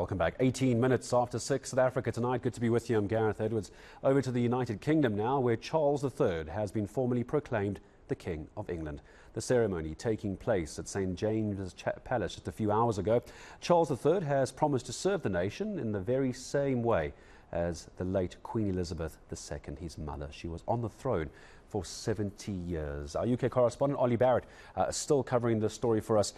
welcome back. 18 minutes after 6 South Africa tonight. Good to be with you. I'm Gareth Edwards. Over to the United Kingdom now, where Charles III has been formally proclaimed the King of England. The ceremony taking place at St James's Palace just a few hours ago. Charles III has promised to serve the nation in the very same way as the late Queen Elizabeth II, his mother. She was on the throne for 70 years. Our UK correspondent Olly Barratt still covering the story for us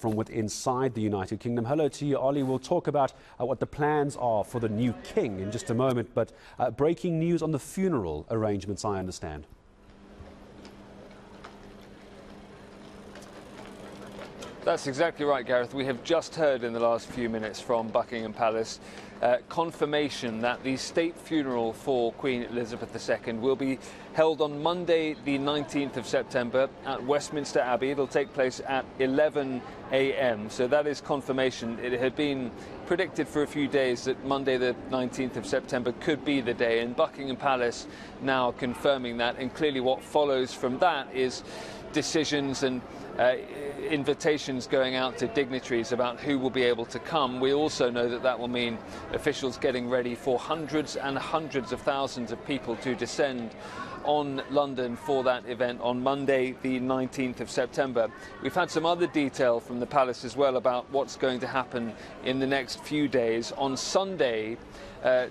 from inside the United Kingdom. Hello to you, Olly. We'll talk about what the plans are for the new king in just a moment, but breaking news on the funeral arrangements, I understand. That's exactly right, Gareth. We have just heard in the last few minutes from Buckingham Palace confirmation that the state funeral for Queen Elizabeth II will be held on Monday the 19th of September at Westminster Abbey. It'll take place at 11 a.m. So that is confirmation. It had been predicted for a few days that Monday the 19th of September could be the day, and Buckingham Palace now confirming that. And clearly what follows from that is decisions and invitations going out to dignitaries about who will be able to come. We also know that that will mean officials getting ready for hundreds and hundreds of thousands of people to descend on London for that event on Monday the 19th of September. We've had some other detail from the palace as well about what's going to happen in the next few days. On Sunday,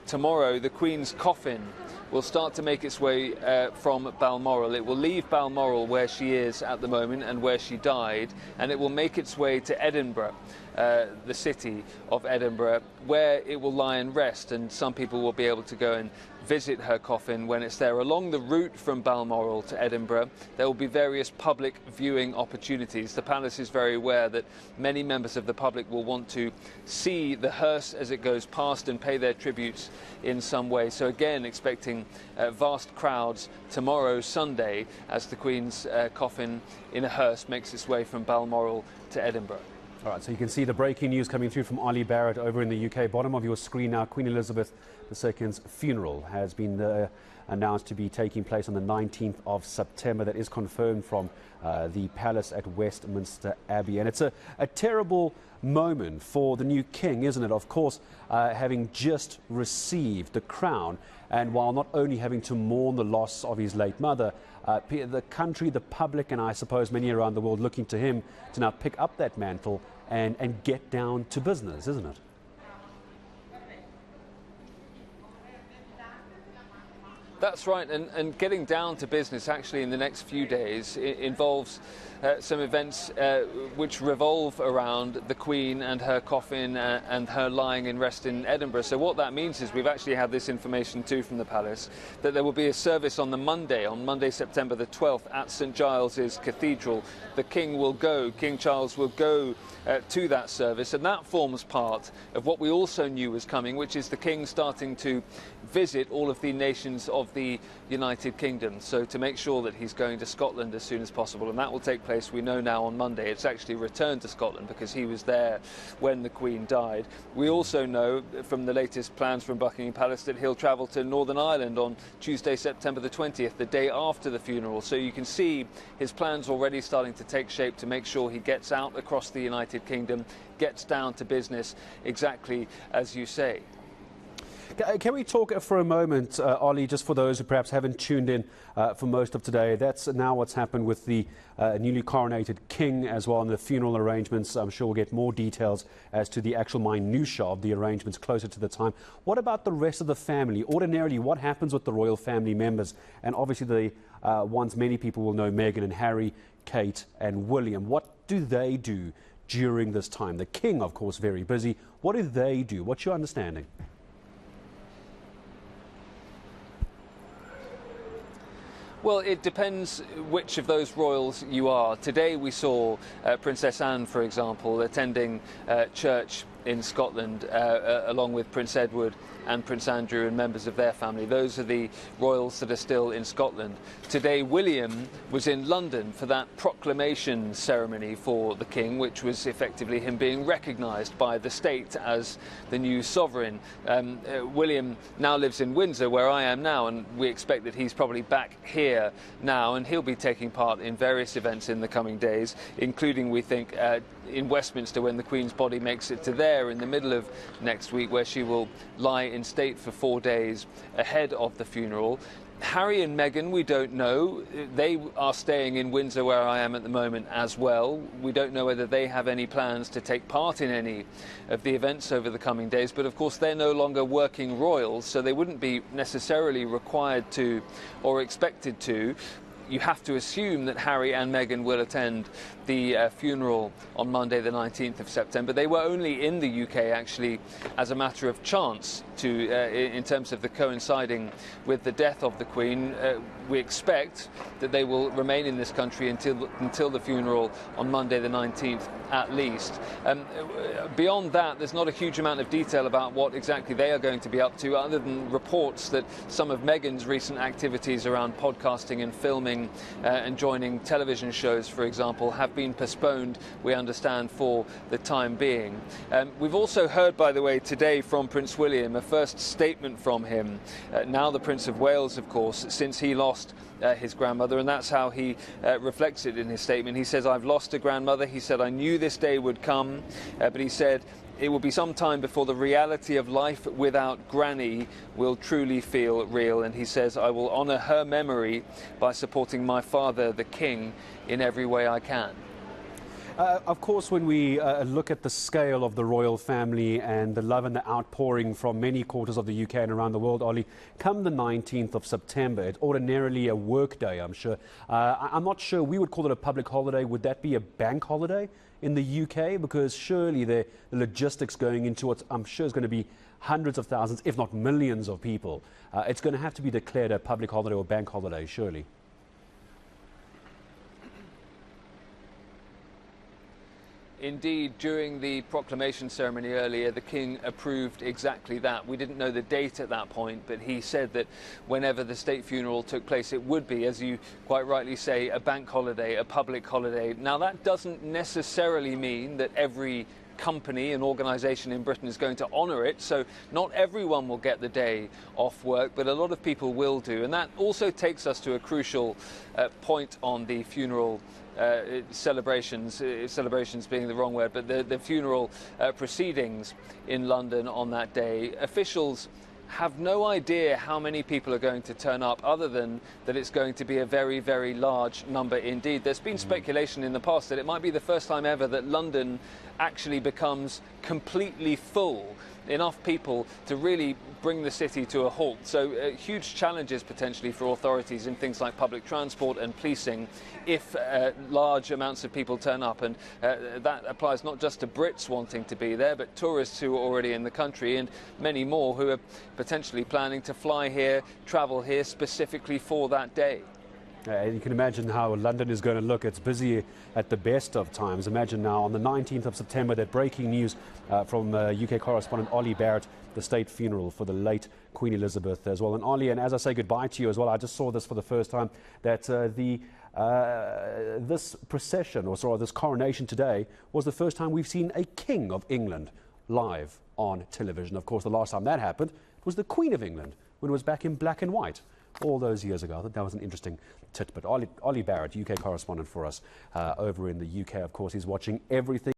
tomorrow, the Queen's coffin will start to make its way from Balmoral. It will leave Balmoral, where she is at the moment and where she died, and it will make its way to Edinburgh, the city of Edinburgh, where it will lie and rest, and some people will be able to go and visit her coffin when it's there. Along the route from Balmoral to Edinburgh, there will be various public viewing opportunities. The palace is very aware that many members of the public will want to see the hearse as it goes past and pay their tributes in some way. So again, expecting vast crowds tomorrow, Sunday, as the Queen's coffin in a hearse makes its way from Balmoral to Edinburgh. All right, so you can see the breaking news coming through from Olly Barratt over in the UK. Bottom of your screen now, Queen Elizabeth II's funeral has been announced to be taking place on the 19th of September. That is confirmed from the palace at Westminster Abbey. And it's a terrible moment for the new king, isn't it? Of course, having just received the crown, and while not only having to mourn the loss of his late mother, the country, the public, and I suppose many around the world looking to him to now pick up that mantle and get down to business, isn't it? That's right, and getting down to business actually in the next few days involves some events which revolve around the Queen and her coffin and her lying in rest in Edinburgh. So what that means is we've actually had this information too from the palace, that there will be a service on Monday September the 12th at St Giles's Cathedral. The King Charles will go to that service, and that forms part of what we also knew was coming, which is the King starting to visit all of the nations of the United Kingdom, so to make sure that he's going to Scotland as soon as possible, and that will take place, we know now, on Monday. It's actually returned to Scotland because he was there when the Queen died. We also know from the latest plans from Buckingham Palace that he'll travel to Northern Ireland on Tuesday, September the 20th, the day after the funeral. So you can see his plans already starting to take shape to make sure he gets out across the United Kingdom, gets down to business, exactly as you say. Can we talk for a moment, Olly, just for those who perhaps haven't tuned in for most of today? That's now what's happened with the newly coronated king as well, and the funeral arrangements. I'm sure we'll get more details as to the actual minutiae of the arrangements closer to the time. What about the rest of the family? Ordinarily, what happens with the royal family members? And obviously the ones many people will know, Meghan and Harry, Kate and William. What do they do during this time? The king, of course, very busy. What do they do? What's your understanding? Well, it depends which of those royals you are. Today we saw Princess Anne, for example, attending church in Scotland along with Prince Edward and Prince Andrew and members of their family. Those are the royals that are still in Scotland. Today William was in London for that proclamation ceremony for the King, which was effectively him being recognised by the state as the new sovereign. William now lives in Windsor, where I am now, and we expect that he's probably back here now, and he'll be taking part in various events in the coming days, including, we think, in Westminster when the Queen's body makes it to there. there in the middle of next week, where she will lie in state for 4 days ahead of the funeral. Harry and Meghan, we don't know. They are staying in Windsor, where I am at the moment, as well. We don't know whether they have any plans to take part in any of the events over the coming days. But of course, they're no longer working royals, so they wouldn't be necessarily required to or expected to. You have to assume that Harry and Meghan will attend the funeral on Monday the 19th of September. They were only in the UK, actually, as a matter of chance, in terms of the coinciding with the death of the Queen. We expect that they will remain in this country until the funeral on Monday the 19th at least. Beyond that, there's not a huge amount of detail about what exactly they are going to be up to, other than reports that some of Meghan's recent activities around podcasting and filming and joining television shows, for example, have been postponed, we understand, for the time being. We've also heard, by the way, today from Prince William, a first statement from him, now the Prince of Wales, of course, since he lost his grandmother, and that's how he reflects it in his statement. He says, "I've lost a grandmother." He said, "I knew this day would come," but he said, "It will be some time before the reality of life without Granny will truly feel real." And he says, "I will honour her memory by supporting my father, the King, in every way I can." Of course, when we look at the scale of the royal family and the love and the outpouring from many quarters of the UK and around the world, Ollie, come the 19th of September, it's ordinarily a work day, I'm sure. I'm not sure we would call it a public holiday. Would that be a bank holiday in the UK? Because surely the logistics going into what I'm sure is going to be hundreds of thousands, if not millions of people, it's going to have to be declared a public holiday or bank holiday, surely. Indeed, during the proclamation ceremony earlier, the King approved exactly that. We didn't know the date at that point, but he said that whenever the state funeral took place, it would be, as you quite rightly say, a bank holiday, a public holiday. Now, that doesn't necessarily mean that every company and organisation in Britain is going to honour it, so not everyone will get the day off work, but a lot of people will do. And that also takes us to a crucial point on the funeral celebrations being the wrong word, but the funeral proceedings in London on that day. Officials have no idea how many people are going to turn up, other than that it's going to be a very, very large number indeed. There's been speculation in the past that it might be the first time ever that London actually becomes completely full, enough people to really bring the city to a halt. So huge challenges potentially for authorities in things like public transport and policing if large amounts of people turn up. And that applies not just to Brits wanting to be there, but tourists who are already in the country, and many more who are potentially planning to fly here, travel here specifically for that day. You can imagine how London is going to look. It's busy at the best of times. Imagine now on the 19th of September that breaking news from UK Correspondent Olly Barratt, the state funeral for the late Queen Elizabeth as well. And Ollie, and as I say goodbye to you as well, I just saw this for the first time, that this procession, or sorry, this coronation today, was the first time we've seen a King of England live on television. Of course, the last time that happened was the Queen of England, when it was back in black and white all those years ago. I thought that was an interesting tidbit. Olly Barratt, UK correspondent for us over in the UK, of course, he's watching everything.